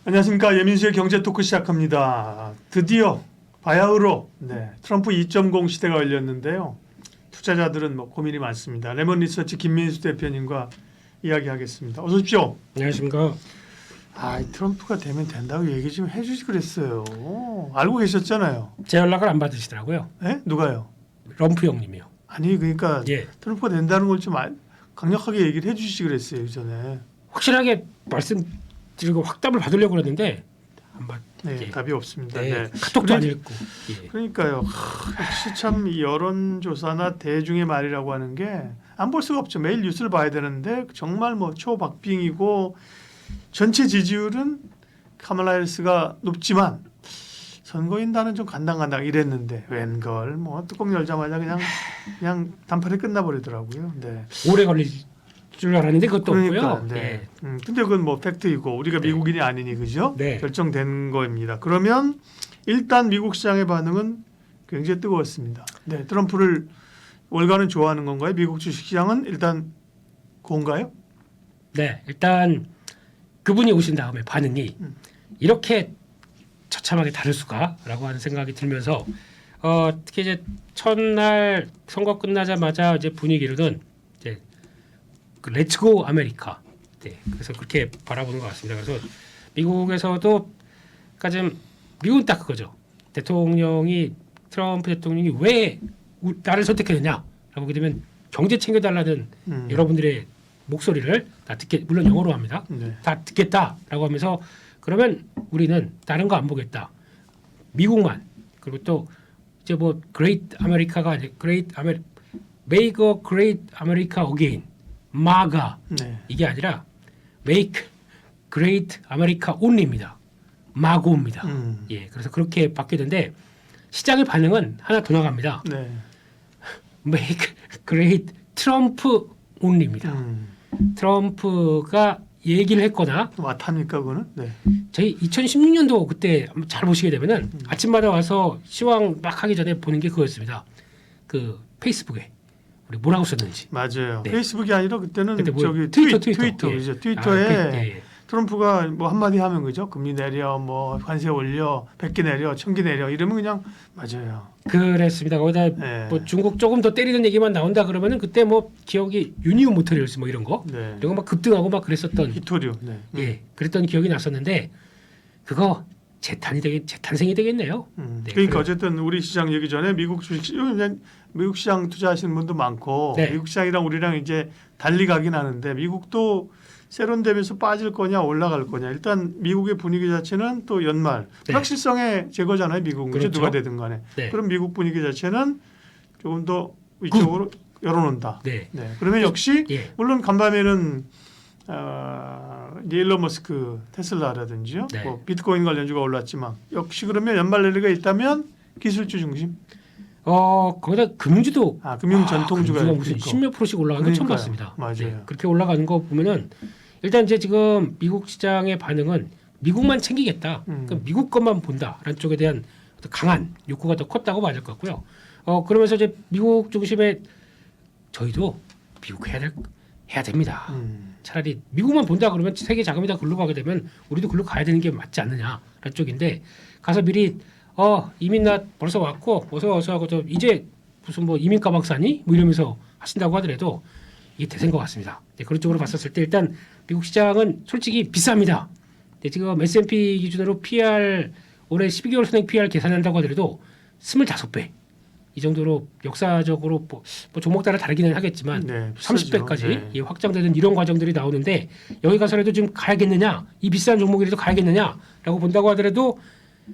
안녕하십니까. 예민수의 경제 토크 시작합니다. 드디어 바야흐로 트럼프 2.0 시대가 열렸는데요. 투자자들은 고민이 많습니다. 레몬 리서치 김민수 대표님과 이야기하겠습니다. 어서 오십시오. 안녕하십니까. 트럼프가 되면 된다고 얘기 좀 해주지 그랬어요. 알고 계셨잖아요. 제 연락을 안 받으시더라고요. 네? 누가요? 럼프 형님이요. 아니 그러니까 예. 트럼프가 된다는 걸 좀 강력하게 얘기를 해주시지 그랬어요. 그 전에. 확실하게 말씀드리고 확답을 받으려고 그랬는데 안 받. 네, 예. 답이 없습니다. 네. 네. 카톡도 안 읽고. 예. 그러니까요. 역시 참 이 여론조사나 대중의 말이라고 하는 게 안 볼 수가 없죠. 매일 뉴스를 봐야 되는데 정말 초박빙이고 전체 지지율은 카말라 해리스가 높지만 선거인단은 좀 간당간당 이랬는데 웬걸 뚜껑 열자마자 그냥 단판에 끝나버리더라고요. 네. 오래 걸릴 줄 알았는데 그것도 그러니까, 없고요. 네. 예. 근데 그건 팩트이고 우리가 네. 미국인이 아니니 그죠? 네. 결정된 거입니다. 그러면 일단 미국 시장의 반응은 굉장히 뜨거웠습니다. 네, 트럼프를 월가는 좋아하는 건가요? 미국 주식시장은 일단 고운가요? 네. 일단 그분이 오신 다음에 반응이 이렇게 처참하게 다를 수가라고 하는 생각이 들면서 특히 이제 첫날 선거 끝나자마자 이제 분위기로는 이제 그 렛츠고 아메리카. 네. 그래서 그렇게 바라보는 것 같습니다. 그래서 미국에서도 그러니까 좀 미국은 딱 그거죠. 트럼프 대통령이 왜 나를 선택했느냐라고 보게 되면 경제 챙겨달라는 여러분들의 목소리를 다 듣게 물론 영어로 합니다. 네. 다 듣겠다라고 하면서 그러면 우리는 다른 거 안 보겠다. 미국만 그리고 또 이제 Great America가 아니 Make a Great America Again 마가 네. 이게 아니라 Make Great America Only입니다. 마고입니다. 예, 그래서 그렇게 바뀌었는데 시장의 반응은 하나 더 나갑니다. 네. Make Great Trump Only입니다. 트럼프가 얘기를 했거나 맞합니까 그거는? 네. 저희 2016년도 그때 한번 잘 보시게 되면은 아침마다 와서 시황 막 하기 전에 보는 게 그거였습니다. 그 페이스북에 우리 뭐라고 썼는지. 맞아요. 네. 페이스북이 아니라 그때는 그때 저기 트위터. 트위터 예. 그죠? 트위터에 예. 트럼프가 한마디 하면 그죠? 금리 내려, 관세 올려, 100개 내려, 1000개 내려 이러면 그냥 맞아요. 그랬습니다. 거기다 네. 중국 조금 더 때리는 얘기만 나온다 그러면은 그때 기억이 유니온 모터리얼스 이런 거 네. 이런 거 막 급등하고 막 그랬었던 히토류. 네. 예 그랬던 기억이 났었는데 그거 재탄생이 되겠네요. 네, 그러니까 그래요. 어쨌든 우리 시장 얘기 전에 미국 미국 시장 투자하시는 분도 많고 네. 미국 시장이랑 우리랑 이제 달리 가긴 하는데 미국도 세론되면서 빠질 거냐 올라갈 거냐 일단 미국의 분위기 자체는 또 연말 네. 불확실성의 제거잖아요. 미국은 그렇죠. 누가 되든 간에 네. 그럼 미국 분위기 자체는 조금 더 위쪽으로 열어놓는다. 네. 네. 그러면 역시 예. 물론 간밤에는 일론 머스크 테슬라라든지요. 네. 비트코인 관련주가 올랐지만 역시 그러면 연말 랠리가 있다면 기술주 중심. 거기다 금주도 금융 전통주가 금주가 무슨 10몇 %씩 올라가는 거 처음 그러니까요. 봤습니다. 맞아요. 네, 그렇게 올라가는 거 보면은 일단 이제 지금 미국 시장의 반응은 미국만 챙기겠다. 그러니까 미국 것만 본다라는 쪽에 대한 어떤 강한 욕구가 더 컸다고 봐야 될 것 같고요. 그러면서 이제 미국 중심의 저희도 미국 해야 됩니다. 차라리 미국만 본다 그러면 세계 자금이 다 글로 가게 되면 우리도 글로 가야 되는 게 맞지 않느냐라는 쪽인데 가서 미리 이민 나 벌써 왔고 어서 하고 이제 무슨 이민 가방 싸니 이러면서 하신다고 하더라도 이게 대세인 것 같습니다. 네, 그런 쪽으로 봤었을 때 일단 미국 시장은 솔직히 비쌉니다. 네, 지금 S&P 기준으로 PR 올해 12개월 선행 PR 계산한다고 하더라도 25배 이 정도로 역사적으로 종목 따라 다르기는 하겠지만 네, 30배까지 네. 예, 확장되는 이런 과정들이 나오는데 여기 가서라도 지금 가야겠느냐 이 비싼 종목이라도 가야겠느냐라고 본다고 하더라도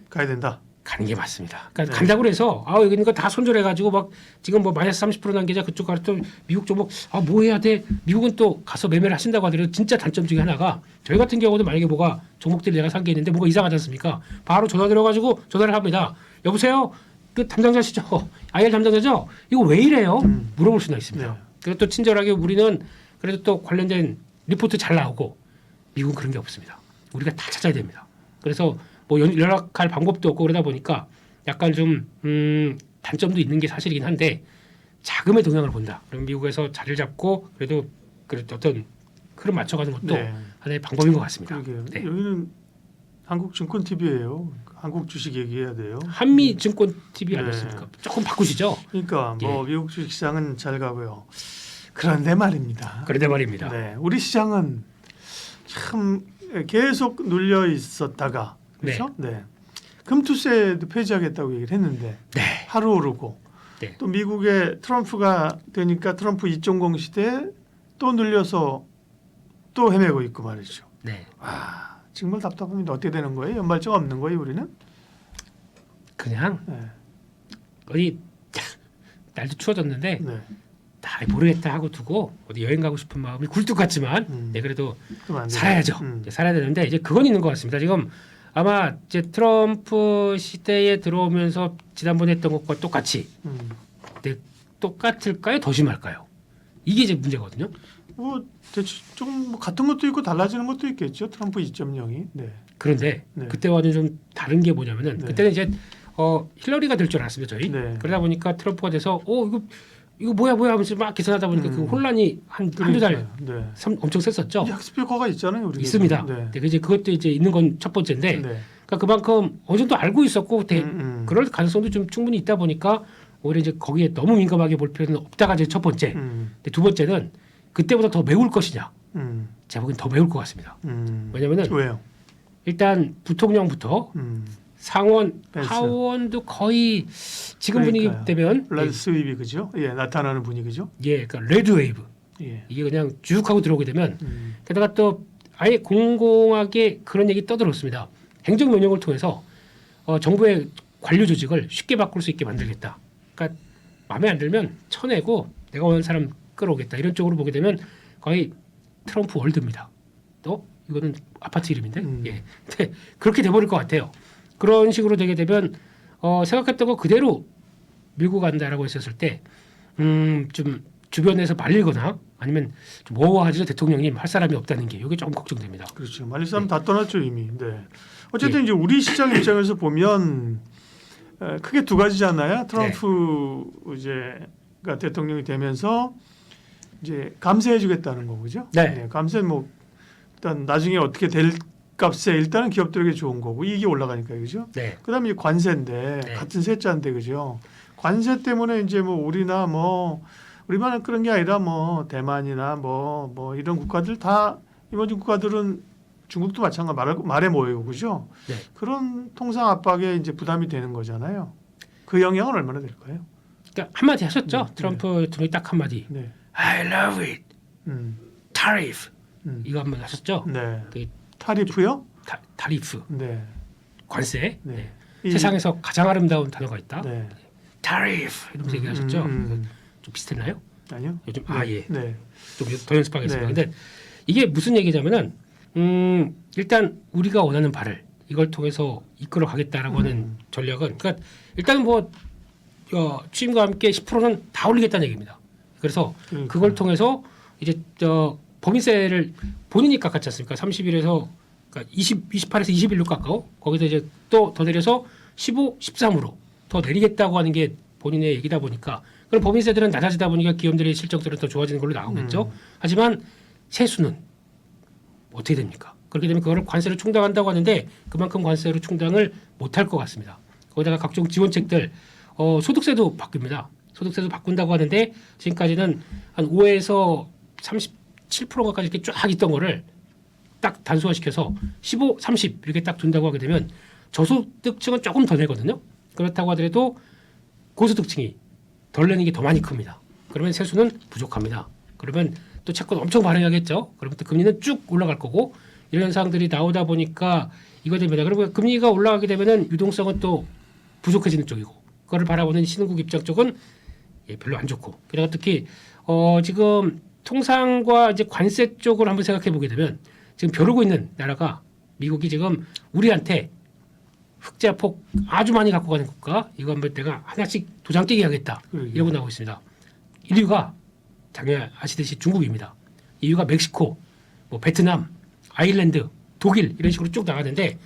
가야 된다. 가는 게 맞습니다. 그러니까 네. 간다고 해서 여기 있는 거 다 손절해가지고 막 지금 마이너스 30% 난 계좌 그쪽 가서 또 미국 종목 뭐 해야 돼? 미국은 또 가서 매매를 하신다고 하더라도 진짜 단점 중에 하나가 저희 같은 경우도 만약에 종목들이 내가 산 게 있는데 뭐가 이상하지 않습니까? 바로 전화 들어가지고 전화를 합니다. 여보세요? 그 담당자시죠? IR 담당자죠? 이거 왜 이래요? 물어볼 수가 있습니다. 네. 그리고 또 친절하게 우리는 그래도 또 관련된 리포트 잘 나오고 미국은 그런 게 없습니다. 우리가 다 찾아야 됩니다. 그래서 연락할 방법도 없고 그러다 보니까 약간 좀 단점도 있는 게 사실이긴 한데 자금의 동향을 본다. 그럼 미국에서 자리를 잡고 그래도 어떤 흐름 맞춰가는 것도 네. 하나의 방법인 것 같습니다. 그러게요. 네. 여기는 한국증권 TV예요. 한국 주식 얘기해야 돼요. 한미 증권 TV 네. 아니었습니까? 조금 바꾸시죠. 그러니까 뭐 예. 미국 주식 시장은 잘 가고요. 그런데 말입니다. 그런데 말입니다. 네, 우리 시장은 참 계속 눌려 있었다가 그렇죠? 네. 금투세도 폐지하겠다고 얘기를 했는데 네. 하루 오르고 네. 또 미국의 트럼프가 되니까 트럼프 2.0 시대에 또 눌려서 또 헤매고 있고 말이죠. 네. 와, 정말 답답합니다. 어떻게 되는 거예요? 연말정 없는 거예요, 우리는? 그냥 네. 어디 날도 추워졌는데 네. 다 모르겠다 하고 두고 어디 여행 가고 싶은 마음이 굴뚝 같지만 네, 그래도 그러면 안 돼요. 살아야죠. 이제 살아야 되는데 이제 그건 있는 것 같습니다. 지금 아마 이제 트럼프 시대에 들어오면서 지난번에 했던 것과 똑같이 똑같을까요? 더 심할까요? 이게 이제 문제거든요. 뭐 대충 좀뭐 같은 것도 있고 달라지는 것도 있겠죠. 트럼프 2.0이. 네. 그런데 네. 그때와는 좀 다른 게 뭐냐면은 네. 그때는 이제 힐러리가 될 줄 알았습니다. 저희. 네. 그러다 보니까 트럼프가 돼서 이거 뭐야 하면서 막 계산하다 보니까 그 혼란이 한두 달 네. 엄청 셌었죠. 학습효과가 있잖아요, 우리 있습니다. 네. 네, 이제 그것도 이제 있는 건 첫 번째인데, 네. 그러니까 그만큼 어느 정도 알고 있었고, 그럴 가능성도 좀 충분히 있다 보니까 오히려 이제 거기에 너무 민감하게 볼 필요는 없다가 이제 첫 번째. 근데 두 번째는 그때보다 더 매울 것이냐? 제가 보기엔 더 매울 것 같습니다. 왜냐면은 왜요? 일단 부통령부터 상원, 펜스. 하원도 거의 지금 그러니까요. 분위기 되면 블라드 스윕이 그죠? 예, 나타나는 분위기죠. 그러니까 레드 웨이브 예. 이게 그냥 쭉 하고 들어오게 되면 게다가 또 아예 공공하게 그런 얘기 떠들었습니다. 행정 명령을 통해서 정부의 관료 조직을 쉽게 바꿀 수 있게 만들겠다. 그러니까 마음에 안 들면 쳐내고 내가 원하는 사람 끌어오겠다. 이런 쪽으로 보게 되면 거의 트럼프 월드입니다. 또 이거는 아파트 이름인데, 예, 근데 그렇게 돼버릴 것 같아요. 그런 식으로 되게 되면 생각했던 거 그대로 밀고 간다라고 했었을 때, 좀 주변에서 말리거나 아니면 좀 뭐하죠 대통령님 할 사람이 없다는 게 이게 조금 걱정됩니다. 그렇죠. 말릴 사람 다 떠났죠 이미. 네. 어쨌든 이제 우리 시장 입장에서 보면 크게 두 가지잖아요. 트럼프 이제가 대통령이 되면서 이제 감세해주겠다는 거죠. 네. 감세 뭐 일단 나중에 어떻게 될 값에 일단은 기업들에게 좋은 거고 이익이 올라가니까 그죠. 네. 그다음에 이 관세인데 네. 같은 세자인데 그죠. 관세 때문에 이제 뭐 우리나 뭐 우리만 그런 게 아니라 뭐 대만이나 뭐 이런 국가들 다 이번 국가들은 중국도 마찬가지 말에 모여요, 그죠? 네. 그런 통상 압박에 이제 부담이 되는 거잖아요. 그 영향은 얼마나 될까요? 그러니까 한마디 하셨죠. 네. 트럼프 대통령이 딱 한마디. 네, I love it. tariff. 이거 한번 하셨죠. 네. 그 타리프요? 타리프. 네, 관세. 네. 세상에서 가장 아름다운 단어가 있다. 네. 타리프 이러면서 얘기하셨죠. 좀 비슷했나요? 아니요. 요즘 네. 예. 네. 좀 더 연습하겠습니다. 네. 근데 이게 무슨 얘기냐면은 일단 우리가 원하는 바를 이걸 통해서 이끌어 가겠다라고 하는 전략은 그러니까 일단 뭐 취임과 함께 10%는 다 올리겠다는 얘기입니다. 그래서 그걸 통해서 이제 법인세를 본인이 깎았지 않습니까? 30일에서 그러니까 28에서 21로 깎아오. 거기서 이제 또 더 내려서 15, 13으로 더 내리겠다고 하는 게 본인의 얘기다 보니까 그럼 법인세들은 낮아지다 보니까 기업들의 실적들은 더 좋아지는 걸로 나오겠죠. 하지만 세수는 어떻게 됩니까? 그렇게 되면 그거를 관세로 충당한다고 하는데 그만큼 관세로 충당을 못할 것 같습니다. 거기다가 각종 지원책들 소득세도 바뀝니다. 소득세도 바꾼다고 하는데 지금까지는 한 5에서 37%까지 이렇게 쫙 있던 거를 딱 단순화시켜서 15, 30 이렇게 딱 둔다고 하게 되면 저소득층은 조금 더 내거든요. 그렇다고 하더라도 고소득층이 덜 내는 게 더 많이 큽니다. 그러면 세수는 부족합니다. 그러면 또 채권 엄청 발행하겠죠. 그러면 또 금리는 쭉 올라갈 거고 이런 현상들이 나오다 보니까 이거 됩니다. 그리고 금리가 올라가게 되면은 유동성은 또 부족해지는 쪽이고 그거를 바라보는 신흥국 입장 쪽은 별로 안 좋고 게다가 특히 지금 통상과 이제 관세 쪽을 한번 생각해 보게 되면 지금 벼르고 있는 나라가 미국이 지금 우리한테 흑자폭 아주 많이 갖고 가는 국가 이거 한번 내가 하나씩 도장 깨기 하겠다 이러고 나오고 있습니다. 1위가 당연히 아시듯이 중국입니다. 2위가 멕시코, 뭐 베트남, 아일랜드, 독일 이런 식으로 쭉 나가는데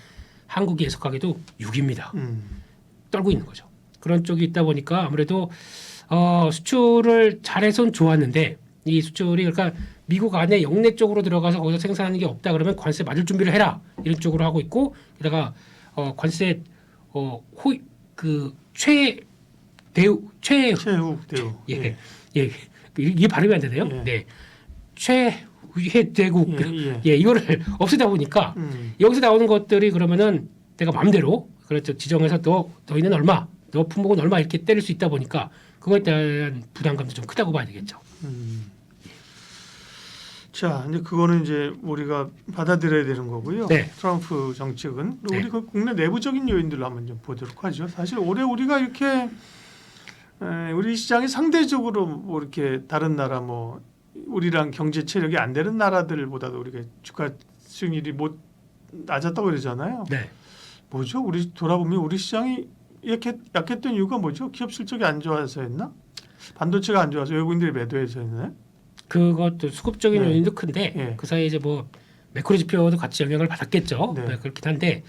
한국이 예속하게도 6위입니다. 떨고 있는 거죠. 그런 쪽이 있다 보니까 아무래도 수출을 잘해선 좋았는데 이 수출이 그러니까 미국 안에 영내 쪽으로 들어가서 거기서 생산하는 게 없다 그러면 관세 맞을 준비를 해라 이런 쪽으로 하고 있고 게다가 관세 그 최후 대우. 예. 이게 발음이 안 되네요. 예. 네. 최대국 예. 이거를 없애다 보니까 여기서 나오는 것들이 그러면은 내가 마음대로 그렇죠 지정해서 너희는 얼마 너 품목은 얼마 이렇게 때릴 수 있다 보니까 그거에 대한 부담감도 좀 크다고 봐야 되겠죠. 자, 이제 그거는 이제 우리가 받아들여야 되는 거고요. 네. 트럼프 정책은 네. 우리 그 국내 내부적인 요인들로 한번 좀 보도록 하죠. 사실 올해 우리가 이렇게 우리 시장이 상대적으로 뭐 이렇게 다른 나라 뭐 우리랑 경제 체력이 안 되는 나라들보다도 우리가 주가 수익률이 못 낮았다고 그러잖아요. 네. 뭐죠? 우리 돌아보면 우리 시장이 이렇게 약했던 이유가 뭐죠? 기업 실적이 안 좋아서였나? 반도체가 안 좋아서 외국인들이 매도해서였나요? 그것도 수급적인 네. 요인도 큰데 예. 그 사이에 이제 뭐 매크로 지표도 같이 영향을 받았겠죠. 네. 네, 그렇긴 한데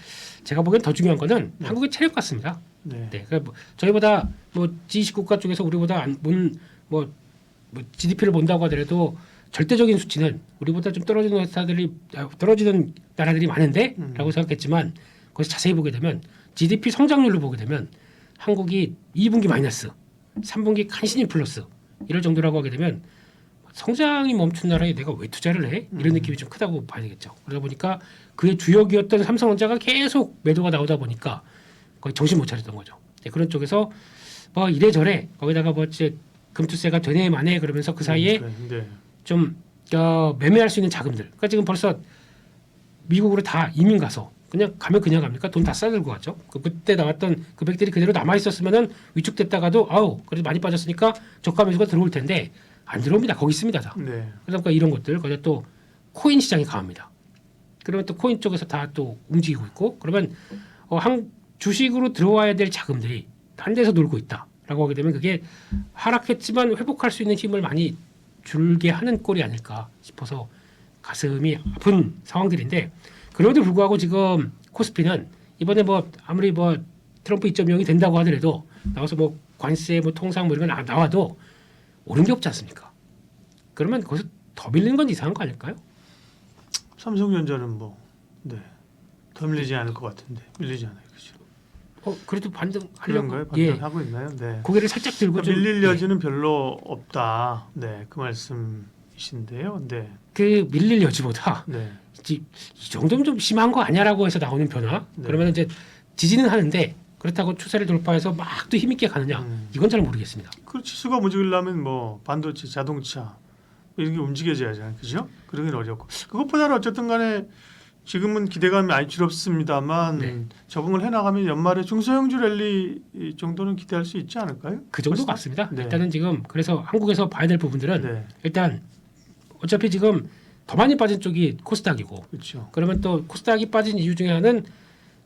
제가 보기엔 더 중요한 거는 네. 한국의 체력 같습니다. 네. 네, 그러니까 뭐 저희보다 뭐 G20 국가 쪽에서 우리보다 뭐 GDP를 본다고 하더라도 절대적인 수치는 우리보다 좀 떨어지는 나라들이 많은데라고 생각했지만 거기서 자세히 보게 되면 GDP 성장률로 보게 되면 한국이 2분기 마이너스, 3분기 간신히 플러스 이럴 정도라고 하게 되면 성장이 멈춘 나라에 내가 왜 투자를 해? 이런 느낌이 좀 크다고 봐야 되겠죠. 그러다 보니까 그의 주역이었던 삼성전자가 계속 매도가 나오다 보니까 거의 정신 못 차렸던 거죠. 네, 그런 쪽에서 뭐 이래저래 거기다가 뭐 이제 금투세가 되네 마네 그러면서 그 사이에 네. 좀 매매할 수 있는 자금들. 그러니까 지금 벌써 미국으로 다 이민 가서 그냥 가면 그냥 갑니까? 돈 다 싸들고 갔죠. 그때 나왔던 금액들이 그대로 남아 있었으면은 위축됐다가도 그래도 많이 빠졌으니까 저가 매수가 들어올 텐데 안 들어옵니다. 거기 있습니다. 다. 네. 그러니까 이런 것들 거기다 또 코인 시장이 강합니다. 그러면 또 코인 쪽에서 다 또 움직이고 있고 그러면 한 주식으로 들어와야 될 자금들이 한 데서 놀고 있다라고 하게 되면 그게 하락했지만 회복할 수 있는 힘을 많이 줄게 하는 꼴이 아닐까 싶어서 가슴이 아픈 상황들인데 그럼에도 불구하고 지금 코스피는 이번에 뭐 아무리 뭐 트럼프 2.0이 된다고 하더라도 나와서 뭐 관세 뭐 통상 뭐 이런 거 나와도 오른 게 없지 않습니까? 그러면 거기서 더 밀리는 건 이상한 거 아닐까요? 삼성전자는 뭐 더 밀리지 않을 것 같은데 밀리지 않아요, 그죠? 그래도 반등하려고 그런가요? 반등하고 있나요? 네. 고개를 살짝 들고 좀 밀릴 여지는 별로 없다. 네, 그 말씀이신데요. 네, 그 밀릴 여지보다 네, 이 정도면 좀 심한 거 아니야라고 해서 나오는 변화. 네. 그러면 이제 지지는 하는데 그렇다고 추세를 돌파해서 막 또 힘있게 가느냐? 이건 잘 모르겠습니다. 그 지수가 움직이려면 뭐 반도체, 자동차 이런 게 움직여져야잖아요, 그죠? 그러긴 어렵고 그것보다는 어쨌든 간에 지금은 기대감이 많이 줄었습니다만 네. 적응을 해나가면 연말에 중소형주 랠리 정도는 기대할 수 있지 않을까요? 그 정도 벌써? 같습니다. 네. 일단은 지금 그래서 한국에서 봐야 될 부분들은 네, 일단 어차피 지금 더 많이 빠진 쪽이 코스닥이고 그렇죠. 그러면 또 코스닥이 빠진 이유 중에 하나는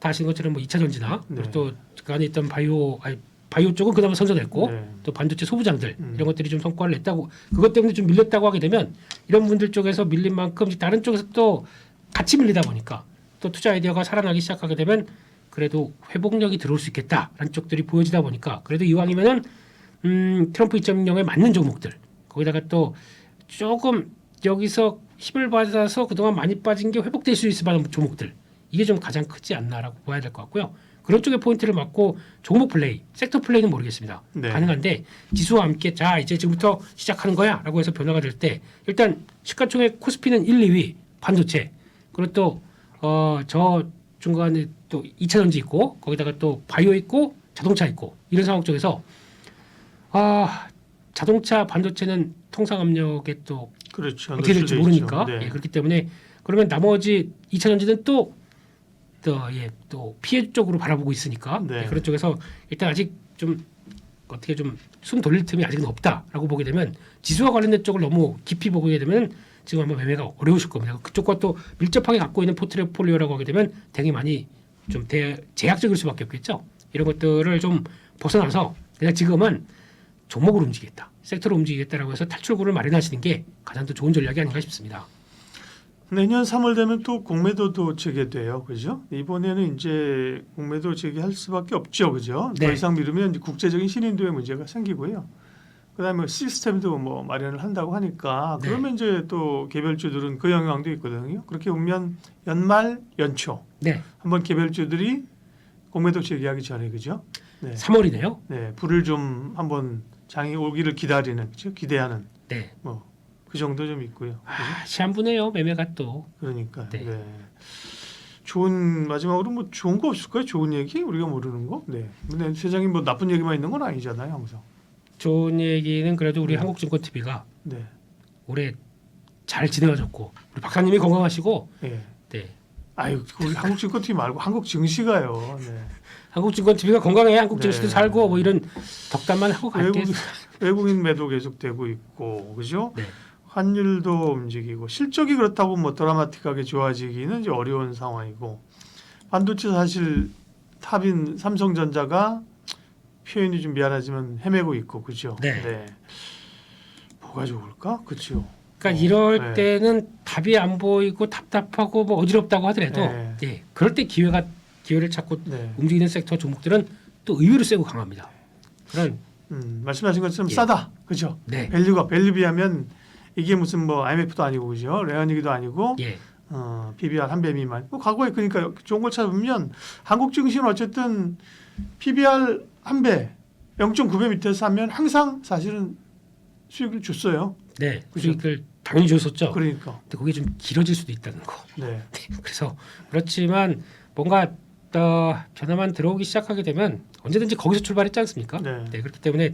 다 아시는 것처럼 뭐 2차 전지나 네. 또 그 안에 있던 바이오 쪽은 그나마 선전했고 네. 또 반도체 소부장들 이런 것들이 좀 성과를 냈다고 그것 때문에 좀 밀렸다고 하게 되면 이런 분들 쪽에서 밀린 만큼 이제 다른 쪽에서 또 같이 밀리다 보니까 또 투자 아이디어가 살아나기 시작하게 되면 그래도 회복력이 들어올 수 있겠다라는 쪽들이 보여지다 보니까 그래도 이왕이면은 트럼프 2.0에 맞는 종목들 거기다가 또 조금 여기서 힘을 받아서 그동안 많이 빠진 게 회복될 수 있을 만한 종목들 이게 좀 가장 크지 않나라고 봐야 될 것 같고요. 그런 쪽에 포인트를 맞고 종목 플레이, 섹터 플레이는 모르겠습니다. 네. 가능한데 지수와 함께 자 이제 지금부터 시작하는 거야라고 해서 변화가 될 때 일단 시가총액 코스피는 1, 2위 반도체 그리고 또 저 중간에 또 2차 전지 있고 거기다가 또 바이오 있고 자동차 있고 이런 상황 쪽에서 자동차 반도체는 통상 압력에 또 그렇죠. 어떻게 될지 모르니까 네. 그렇기 때문에 그러면 나머지 2차 전지는 또 피해 쪽으로 바라보고 있으니까 네. 그런 쪽에서 일단 아직 좀 어떻게 좀 숨 돌릴 틈이 아직은 없다라고 보게 되면 지수와 관련된 쪽을 너무 깊이 보게 되면 지금 아마 매매가 어려우실 겁니다. 그쪽과 또 밀접하게 갖고 있는 포트폴리오라고 하게 되면 되게 많이 좀 제약적일 수밖에 없겠죠. 이런 것들을 좀 벗어나서 그냥 지금은 종목으로 움직이겠다, 섹터로 움직이겠다라고 해서 탈출구를 마련하시는 게 가장 더 좋은 전략이 아닌가 싶습니다. 내년 3월 되면 또 공매도도 재개돼요, 그죠? 이번에는 이제 공매도 재개할 수밖에 없죠, 그죠? 네. 더 이상 미루면 이제 국제적인 신인도의 문제가 생기고요. 그다음에 시스템도 뭐 마련을 한다고 하니까 네. 그러면 이제 또 개별주들은 그 영향도 있거든요. 그렇게 보면 연말 연초 네. 한번 개별주들이 공매도 제기하기 전에 그죠? 네. 3월이네요. 네, 불을 좀 한번 장이 오기를 기다리는 그죠? 기대하는 네. 뭐 그 정도 좀 있고요. 그죠? 시한부네요. 매매가 또. 그러니까 네. 네. 좋은 마지막으로 뭐 좋은 거 없을까요? 좋은 얘기 우리가 모르는 거. 네. 근데 세상에 뭐 나쁜 얘기만 있는 건 아니잖아요, 항상. 좋은 얘기는 그래도 우리 한국증권TV가 네. 올해 잘 지내가졌고 우리 박사님이 건강하시고 네. 네. 아유, 우리 한국증권TV 말고 한국 증시가요. 네. 한국증권TV가 건강해 한국 증시도 네. 살고 뭐 이런 덕담만 하고 갈게요. 외국인 매도 계속되고 있고, 그죠? 네. 환율도 움직이고 실적이 그렇다고 뭐 드라마틱하게 좋아지기는 이제 어려운 상황이고 반도체 사실 탑인 삼성전자가 표현이 좀 미안하지만 헤매고 있고, 그죠? 네. 뭐가 좋을까? 그죠? 그러니까 이럴 네. 때는 답이 안 보이고 답답하고 뭐 어지럽다고 하더라도 네. 예, 그럴 때 기회를 찾고 네. 움직이는 섹터 종목들은 또 의외로 세고 강합니다. 그런 말씀하신 것처럼 예. 싸다, 그죠? 네. 밸류 비하면 이게 무슨 뭐 IMF도 아니고, 그죠? 레언이기도 아니고. 예. PBR 한 배 미만. 과거에 그러니까 좋은 걸 찾아보면 한국 증시는 어쨌든 PBR 한 배, 0.9배 밑에서 하면 항상 사실은 수익을 줬어요. 네. 그죠? 수익을 당연히 줬었죠. 그러니까. 근데 그게 좀 길어질 수도 있다는 거. 네. 그래서 그렇지만 뭔가 변화만 들어오기 시작하게 되면 언제든지 거기서 출발했지 않습니까? 네. 그렇기 때문에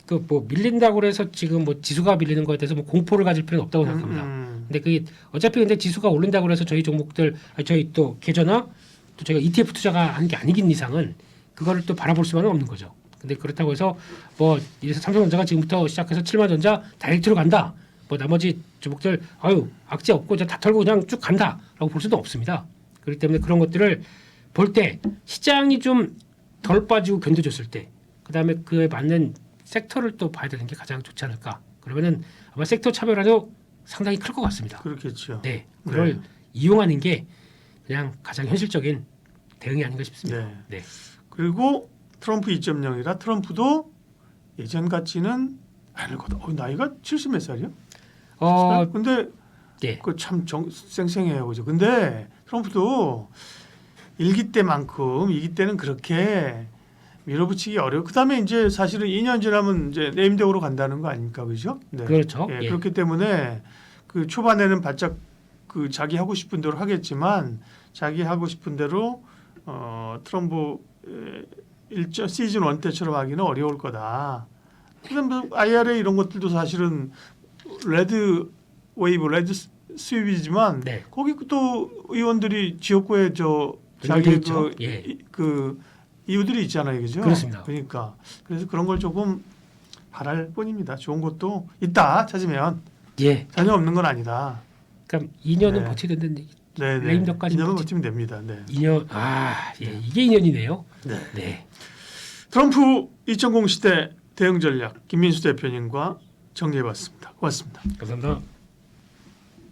그 뭐 밀린다고 해서 지금 뭐 지수가 밀리는 거에 대해서 뭐 공포를 가질 필요는 없다고 생각합니다. 근데 그게 어차피 근데 지수가 오른다고 해서 저희 종목들 저희 또 계좌나 또 저희가 ETF 투자가 한 게 아니긴 이상은 그거를 또 바라볼 수만은 없는 거죠. 근데 그렇다고 해서 뭐 이래서 삼성전자가 지금부터 시작해서 7만전자 다이렉트로 간다. 뭐 나머지 종목들 악재 없고 이제 다 털고 그냥 쭉 간다라고 볼 수도 없습니다. 그렇기 때문에 그런 것들을 볼 때 시장이 좀 덜 빠지고 견뎌줬을 때 그다음에 그에 맞는 섹터를 또 봐야 되는 게 가장 좋지 않을까. 그러면은 아마 섹터 차별화도 상당히 클 것 같습니다. 그렇겠죠. 네, 그걸 이용하는 게 그냥 가장 현실적인 대응이 아닌가 싶습니다. 네. 네. 그리고 트럼프 2.0이라 트럼프도 예전 같지는 않을 거다. 나이가 70 몇 살이요? 근데 네. 그 참 쌩쌩해요, 그죠? 근데 트럼프도 1기 때만큼 2기 때는 그렇게 밀어붙이기 어려워. 그다음에 이제 사실은 2년 지나면 이제 네임덱으로 간다는 거 아닙니까, 그죠? 네. 그렇죠. 예, 예. 그렇기 때문에 그 초반에는 바짝 그 자기 하고 싶은 대로 하겠지만 자기 하고 싶은 대로 트럼프 일정 시즌 1 때처럼 하기는 어려울 거다. 그다음에 IRA 이런 것들도 사실은 레드 웨이브, 레드 스윕이지만 네. 거기 또 의원들이 지역구에 연결돼 자기 있죠. 예. 그 이유들이 있잖아요, 그죠? 그렇습니다. 그러니까 그래서 그런 걸 조금 바랄 뿐입니다. 좋은 것도 있다 찾으면 예. 전혀 없는 건 아니다. 그러니까 2년은 네. 버텨야 된다는 얘기. 네, 레임덕까지 2년은 버티면 됩니다. 네. 2년. 예. 이게 2년이네요. 네. 네. 트럼프 2.0 시대 대응 전략 김민수 대표님과 정리해봤습니다. 고맙습니다. 감사합니다.